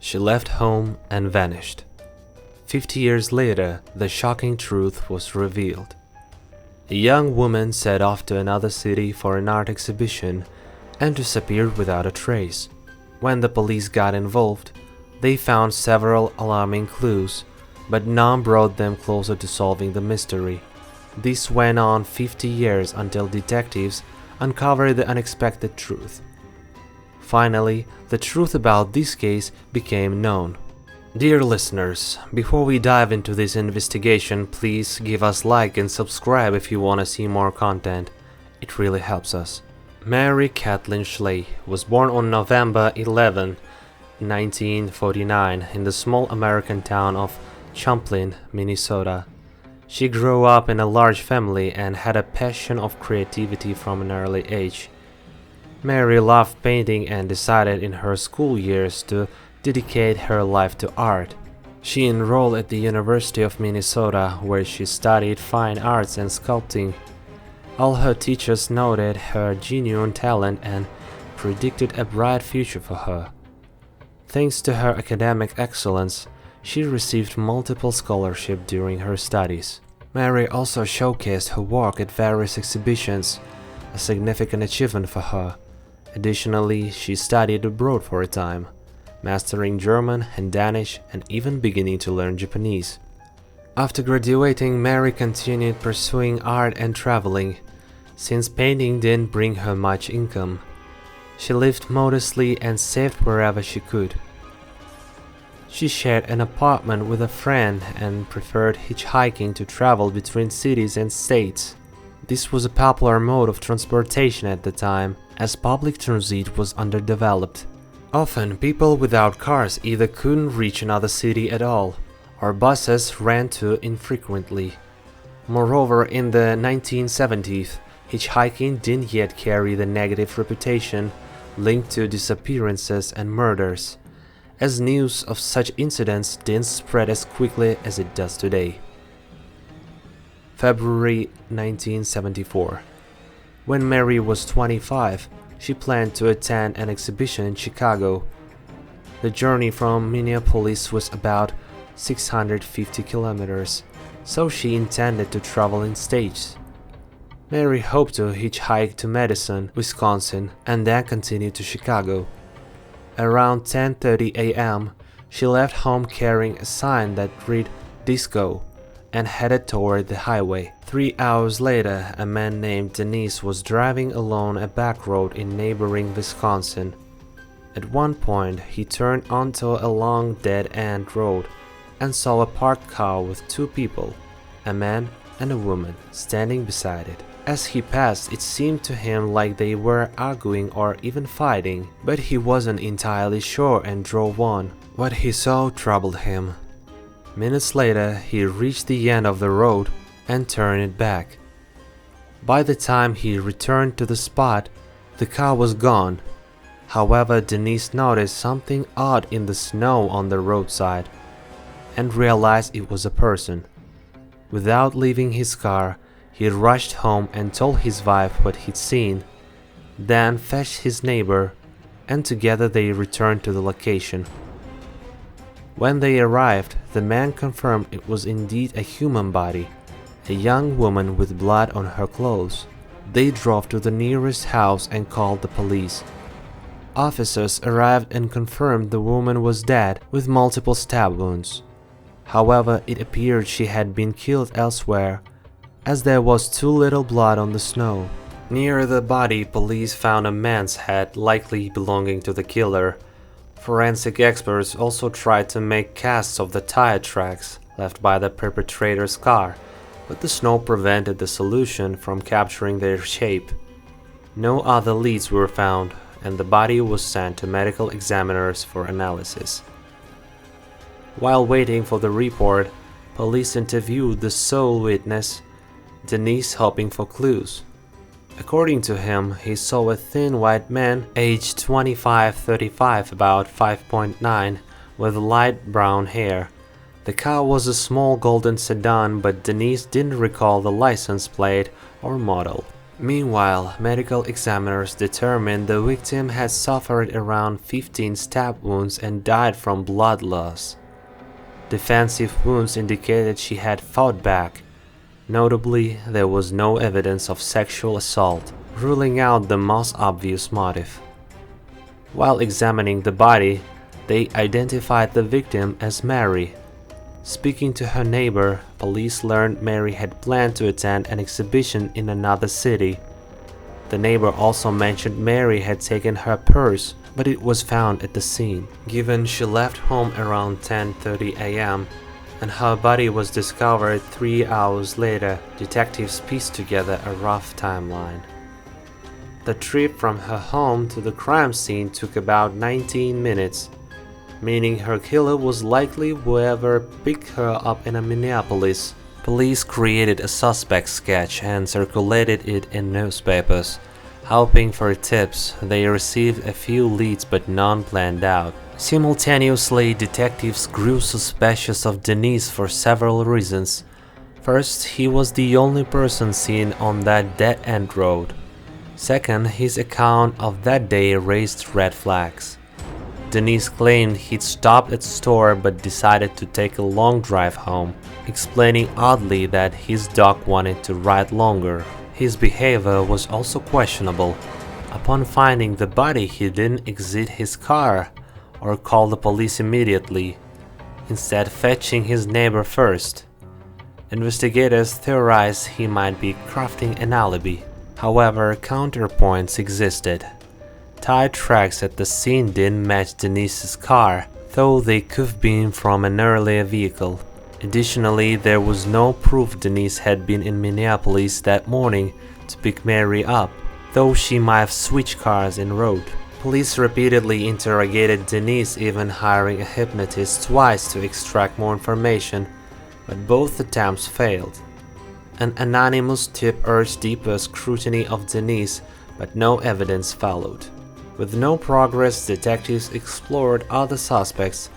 She left home and vanished. 50 years later, the shocking truth was revealed. A young woman set off to another city for an art exhibition and disappeared without a trace. When the police got involved, they found several alarming clues, but none brought them closer to solving the mystery. This went on 50 years until detectives uncovered the unexpected truth. Finally, the truth about this case became known. Dear listeners, before we dive into this investigation, please give us like and subscribe if you want to see more content. It really helps us. Mary Kathleen Schley was born on November 11, 1949 in the small American town of Champlin, Minnesota. She grew up in a large family and had a passion of creativity from an early age. Mary loved painting and decided in her school years to dedicate her life to art. She enrolled at the University of Minnesota, where she studied fine arts and sculpting. All her teachers noted her genuine talent and predicted a bright future for her. Thanks to her academic excellence, she received multiple scholarships during her studies. Mary also showcased her work at various exhibitions, a significant achievement for her. Additionally, she studied abroad for a time, mastering German and Danish and even beginning to learn Japanese. After graduating, Mary continued pursuing art and traveling, since painting didn't bring her much income. She lived modestly and saved wherever she could. She shared an apartment with a friend and preferred hitchhiking to travel between cities and states. This was a popular mode of transportation at the time, as public transit was underdeveloped. Often, people without cars either couldn't reach another city at all, or buses ran too infrequently. Moreover, in the 1970s, hitchhiking didn't yet carry the negative reputation linked to disappearances and murders, as news of such incidents didn't spread as quickly as it does today. February 1974. When Mary was 25, she planned to attend an exhibition in Chicago. The journey from Minneapolis was about 650 kilometers, so she intended to travel in stages. Mary hoped to hitchhike to Madison, Wisconsin, and then continue to Chicago. Around 10:30 a.m., she left home carrying a sign that read "Disco" and headed toward the highway. 3 hours later, a man named Dennis was driving along a back road in neighboring Wisconsin. At one point, he turned onto a long dead-end road and saw a parked car with two people, a man and a woman, standing beside it. As he passed, it seemed to him like they were arguing or even fighting, but he wasn't entirely sure and drove on. What he saw troubled him. Minutes later, he reached the end of the road and turned it back. By the time he returned to the spot, the car was gone. However, Denise noticed something odd in the snow on the roadside and realized it was a person. Without leaving his car, he rushed home and told his wife what he'd seen, then fetched his neighbor, and together they returned to the location. When they arrived, the man confirmed it was indeed a human body, a young woman with blood on her clothes. They drove to the nearest house and called the police. Officers arrived and confirmed the woman was dead with multiple stab wounds. However, it appeared she had been killed elsewhere, as there was too little blood on the snow. Near the body, police found a man's head likely belonging to the killer. Forensic experts also tried to make casts of the tire tracks left by the perpetrator's car, but the snow prevented the solution from capturing their shape. No other leads were found, and the body was sent to medical examiners for analysis. While waiting for the report, police interviewed the sole witness, Denise, hoping for clues. According to him, he saw a thin white man, aged 25-35, about 5'9", with light brown hair. The car was a small golden sedan, but Denise didn't recall the license plate or model. Meanwhile, medical examiners determined the victim had suffered around 15 stab wounds and died from blood loss. Defensive wounds indicated she had fought back. Notably, there was no evidence of sexual assault, ruling out the most obvious motive. While examining the body, they identified the victim as Mary. Speaking to her neighbor, police learned Mary had planned to attend an exhibition in another city. The neighbor also mentioned Mary had taken her purse, but it was found at the scene. Given she left home around 10:30 a.m. and her body was discovered 3 hours later, detectives pieced together a rough timeline. The trip from her home to the crime scene took about 19 minutes, meaning her killer was likely whoever picked her up in Minneapolis. Police created a suspect sketch and circulated it in newspapers. Hoping for tips, they received a few leads but none planned out. Simultaneously, detectives grew suspicious of Denise for several reasons. First, he was the only person seen on that dead-end road. Second, his account of that day raised red flags. Denise claimed he'd stopped at the store but decided to take a long drive home, explaining oddly that his dog wanted to ride longer. His behavior was also questionable. Upon finding the body, he didn't exit his car or call the police immediately, instead fetching his neighbor first. Investigators theorized he might be crafting an alibi. However, counterpoints existed. Tire tracks at the scene didn't match Denise's car, though they could have been from an earlier vehicle. Additionally, there was no proof Denise had been in Minneapolis that morning to pick Mary up, though she might have switched cars en route. Police repeatedly interrogated Denise, even hiring a hypnotist twice to extract more information, but both attempts failed. An anonymous tip urged deeper scrutiny of Denise, but no evidence followed. With no progress, detectives explored other suspects,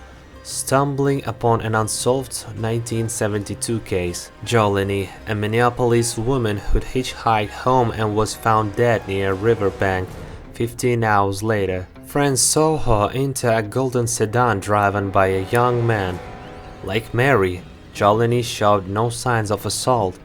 stumbling upon an unsolved 1972 case. Jolene, a Minneapolis woman who'd hitchhiked home and was found dead near a riverbank 15 hours later. Friends saw her enter a golden sedan driven by a young man. Like Mary, Jolene showed no signs of assault.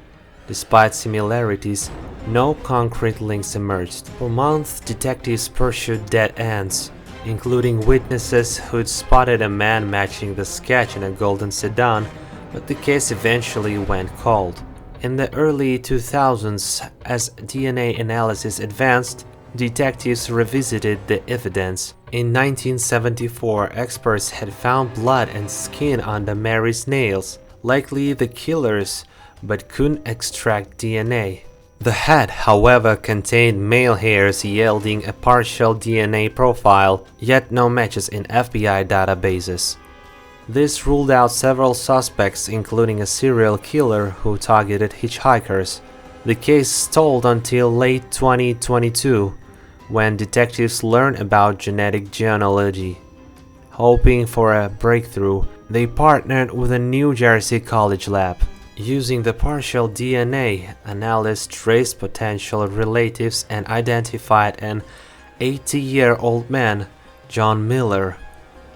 Despite similarities, no concrete links emerged. For months, detectives pursued dead ends, including witnesses who'd spotted a man matching the sketch in a golden sedan, but the case eventually went cold. In the early 2000s, as DNA analysis advanced, detectives revisited the evidence. In 1974, experts had found blood and skin under Mary's nails, likely the killer's, but couldn't extract DNA. The head, however, contained male hairs yielding a partial DNA profile, yet no matches in FBI databases. This ruled out several suspects, including a serial killer who targeted hitchhikers. The case stalled until late 2022, when detectives learned about genetic genealogy. Hoping for a breakthrough, they partnered with a New Jersey college lab. Using the partial DNA, analysts traced potential relatives and identified an 80-year-old man, John Miller.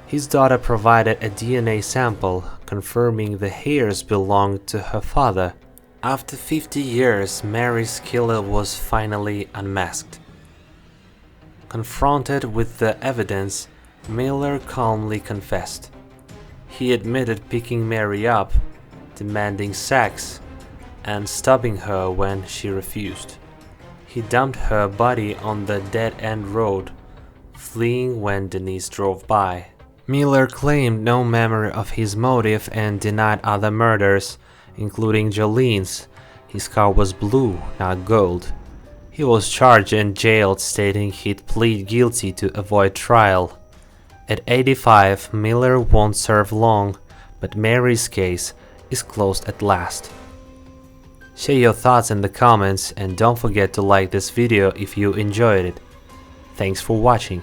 His daughter provided a DNA sample, confirming the hairs belonged to her father. After 50 years, Mary's killer was finally unmasked. Confronted with the evidence, Miller calmly confessed. He admitted picking Mary up, demanding sex, and stabbing her when she refused. He dumped her body on the dead-end road, fleeing when Denise drove by. Miller claimed no memory of his motive and denied other murders, including Jolene's. His car was blue, not gold. He was charged and jailed, stating he'd plead guilty to avoid trial. At 85, Miller won't serve long, but Mary's case is closed at last. Share your thoughts in the comments and don't forget to like this video if you enjoyed it. Thanks for watching.